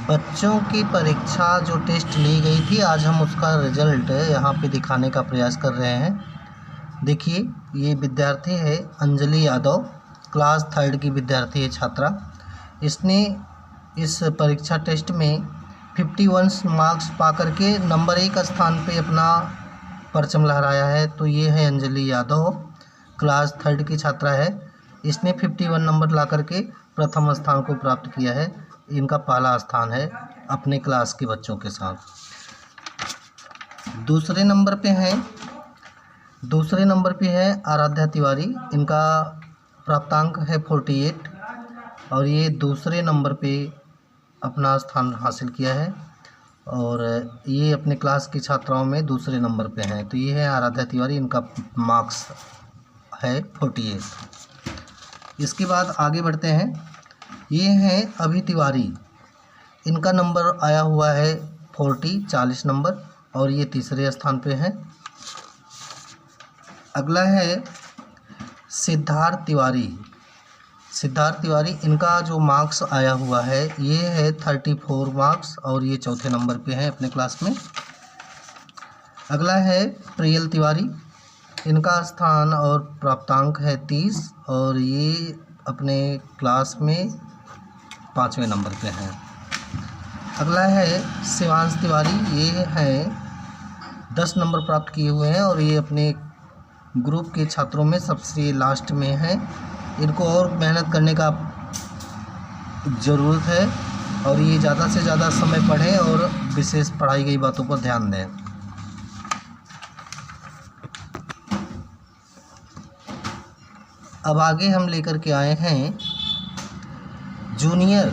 बच्चों की परीक्षा जो टेस्ट ली गई थी, आज हम उसका रिजल्ट यहाँ पे दिखाने का प्रयास कर रहे हैं। देखिए, ये विद्यार्थी है अंजलि यादव, क्लास 3rd की विद्यार्थी है, छात्रा। इसने इस परीक्षा टेस्ट में 51 मार्क्स पा करके नंबर 1 स्थान पे अपना परचम लहराया है। तो ये है अंजलि यादव, क्लास 3rd की छात्रा है। इसने 51 नंबर ला करके प्रथम स्थान को प्राप्त किया है। इनका पहला स्थान है अपने क्लास के बच्चों के साथ। दूसरे नंबर पे है आराध्या तिवारी। इनका प्राप्तांक है 48 और ये दूसरे नंबर पे अपना स्थान हासिल किया है और ये अपने क्लास की छात्राओं में दूसरे नंबर पे हैं। तो ये है आराध्या तिवारी, इनका मार्क्स है 48। इसके बाद आगे बढ़ते हैं। ये हैं अभी तिवारी, इनका नंबर आया हुआ है 40 नंबर और ये तीसरे स्थान पे हैं। अगला है सिद्धार्थ तिवारी। इनका जो मार्क्स आया हुआ है ये है 34 मार्क्स और ये चौथे नंबर पे हैं अपने क्लास में। अगला है प्रियल तिवारी, इनका स्थान और प्राप्तांक है 30 और ये अपने क्लास में 5वें नंबर पे हैं। अगला है शिवांश तिवारी, ये हैं 10 नंबर प्राप्त किए हुए हैं और ये अपने ग्रुप के छात्रों में सबसे लास्ट में हैं। इनको और मेहनत करने का ज़रूरत है और ये ज़्यादा से ज़्यादा समय पढ़ें और विशेष पढ़ाई गई बातों पर ध्यान दें। अब आगे हम लेकर के आए हैं जूनियर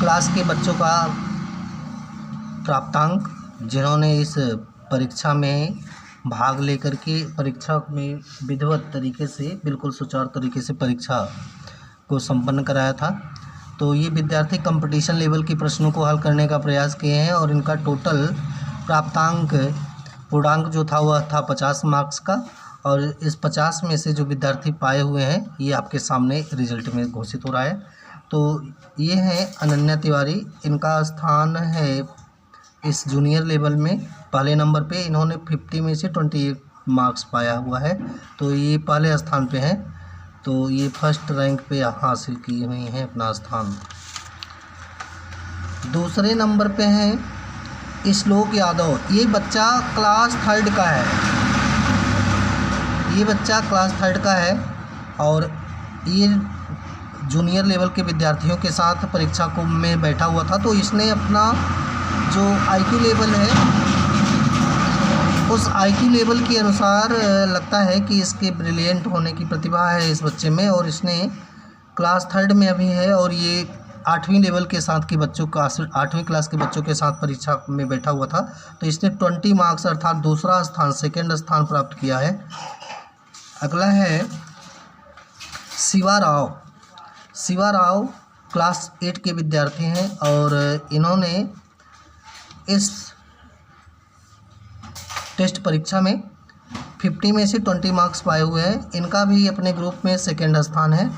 क्लास के बच्चों का प्राप्तांक, जिन्होंने इस परीक्षा में भाग लेकर के परीक्षा में विधिवत तरीके से, बिल्कुल सुचारू तरीके से परीक्षा को संपन्न कराया था। तो ये विद्यार्थी कंपटीशन लेवल के प्रश्नों को हल करने का प्रयास किए हैं और इनका टोटल प्राप्तांक पूर्णांक जो था वह था 50 मार्क्स का और इस 50 में से जो विद्यार्थी पाए हुए हैं ये आपके सामने रिजल्ट में घोषित हो रहा है। तो ये हैं अनन्या तिवारी, इनका स्थान है इस जूनियर लेवल में पहले नंबर पे। इन्होंने 50 में से 28 मार्क्स पाया हुआ है, तो ये पहले स्थान पे हैं। तो ये फर्स्ट रैंक पे हासिल की हुई हैं अपना स्थान। दूसरे नंबर पे हैं श्लोक यादव, ये बच्चा क्लास 3rd का है। और ये जूनियर लेवल के विद्यार्थियों के साथ परीक्षा को में बैठा हुआ था। तो इसने अपना जो IQ लेवल है उस IQ लेवल के अनुसार लगता है कि इसके ब्रिलियंट होने की प्रतिभा है इस बच्चे में और इसने क्लास 3rd में अभी है और ये 8वीं लेवल के साथ के बच्चों का 8वीं क्लास के बच्चों के साथ परीक्षा में बैठा हुआ था। तो इसने 20 मार्क्स अर्थात दूसरा स्थान, सेकेंड स्थान प्राप्त किया है। अगला है शिवा राव क्लास 8 के विद्यार्थी हैं और इन्होंने इस टेस्ट परीक्षा में 50 में से 20 मार्क्स पाए हुए हैं। इनका भी अपने ग्रुप में सेकेंड स्थान है।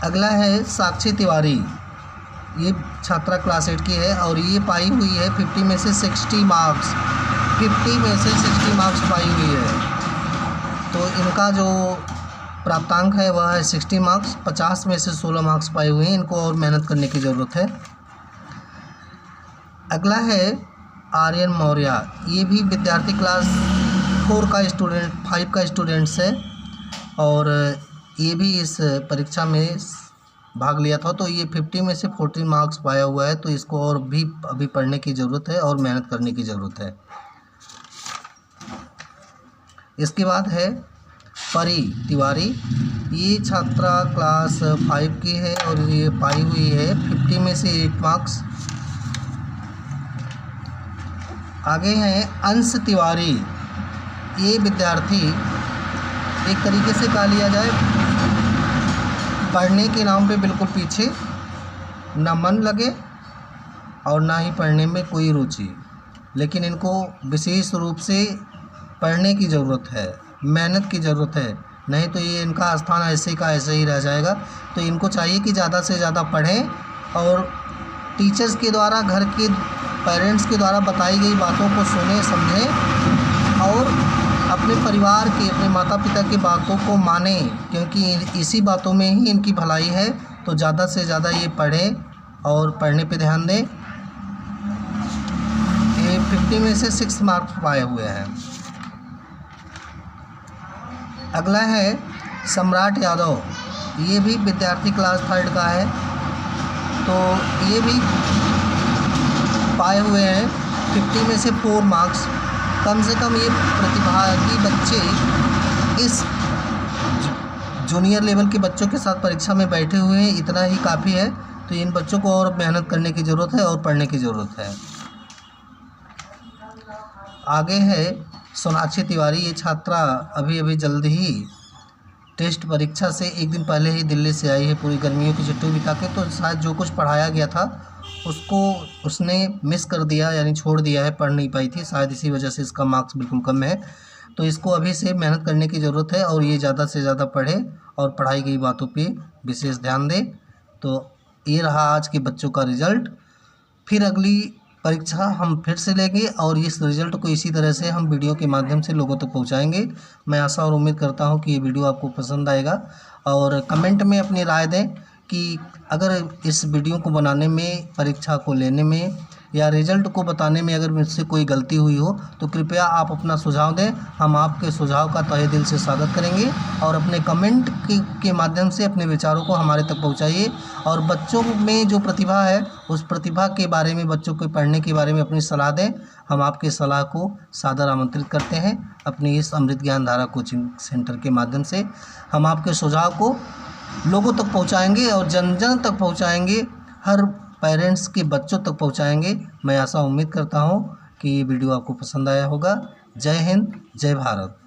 अगला है साक्षी तिवारी, ये छात्रा क्लास 8 की है और ये पाई हुई है 50 में से 60 मार्क्स। 50 में से 60 मार्क्स पाई हुई है। तो इनका जो प्राप्तांक है वह है 60 मार्क्स। 50 में से 16 मार्क्स पाए हुए हैं। इनको और मेहनत करने की ज़रूरत है। अगला है आर्यन मौर्य, ये भी विद्यार्थी क्लास 5 का स्टूडेंट्स है और ये भी इस परीक्षा में भाग लिया था। तो ये 50 में से 14 मार्क्स पाया हुआ है। तो इसको और भी अभी पढ़ने की ज़रूरत है और मेहनत करने की ज़रूरत है। इसके बाद है परी तिवारी, ये छात्रा क्लास 5 की है और ये पाई हुई है 50 में से 8 मार्क्स। आगे हैं अंश तिवारी, ये विद्यार्थी एक तरीके से कहा लिया जाए पढ़ने के नाम पे बिल्कुल पीछे, ना मन लगे और ना ही पढ़ने में कोई रुचि, लेकिन इनको विशेष रूप से पढ़ने की ज़रूरत है, मेहनत की ज़रूरत है। नहीं तो ये इनका स्थान ऐसे का ऐसे ही रह जाएगा। तो इनको चाहिए कि ज़्यादा से ज़्यादा पढ़ें और टीचर्स के द्वारा, घर के पेरेंट्स के द्वारा बताई गई बातों को सुने, समझें और अपने परिवार के, अपने माता पिता की बातों को माने, क्योंकि इसी बातों में ही इनकी भलाई है। तो ज़्यादा से ज़्यादा ये पढ़ें और पढ़ने पे ध्यान दें। ये 50 में से 6 मार्क्स पाए हुए हैं। अगला है सम्राट यादव, ये भी विद्यार्थी क्लास 3rd का है। तो ये भी पाए हुए हैं 50 में से 4 मार्क्स। कम से कम ये प्रतिभागी बच्चे इस जूनियर लेवल के बच्चों के साथ परीक्षा में बैठे हुए हैं, इतना ही काफ़ी है। तो इन बच्चों को और मेहनत करने की ज़रूरत है और पढ़ने की ज़रूरत है। आगे है सोनाक्षी तिवारी, ये छात्रा अभी अभी जल्द ही टेस्ट परीक्षा से एक दिन पहले ही दिल्ली से आई है, पूरी गर्मियों की छुट्टी बिता के। तो शायद जो कुछ पढ़ाया गया था उसको उसने मिस कर दिया, यानी छोड़ दिया है, पढ़ नहीं पाई थी शायद, इसी वजह से इसका मार्क्स बिल्कुल कम है। तो इसको अभी से मेहनत करने की ज़रूरत है और ये ज़्यादा से ज़्यादा पढ़े और पढ़ाई गई बातों पे विशेष ध्यान दे। तो ये रहा आज के बच्चों का रिज़ल्ट। फिर अगली परीक्षा हम फिर से लेंगे और इस रिज़ल्ट को इसी तरह से हम वीडियो के माध्यम से लोगों तक पहुंचाएंगे। मैं आशा और उम्मीद करता हूं कि ये वीडियो आपको पसंद आएगा और कमेंट में अपनी राय दें कि अगर इस वीडियो को बनाने में, परीक्षा को लेने में या रिज़ल्ट को बताने में अगर मुझसे कोई गलती हुई हो तो कृपया आप अपना सुझाव दें। हम आपके सुझाव का तहे दिल से स्वागत करेंगे और अपने कमेंट के माध्यम से अपने विचारों को हमारे तक पहुंचाइए। और बच्चों में जो प्रतिभा है उस प्रतिभा के बारे में, बच्चों के पढ़ने के बारे में अपनी सलाह दें। हम आपके सलाह को सादर आमंत्रित करते हैं। अपनी इस अमृत ज्ञान धारा कोचिंग सेंटर के माध्यम से हम आपके सुझाव को लोगों तक पहुँचाएँगे और जन जन तक पहुँचाएँगे, हर पेरेंट्स के बच्चों तक पहुंचाएंगे। मैं आशा उम्मीद करता हूं कि ये वीडियो आपको पसंद आया होगा। जय हिंद, जय भारत।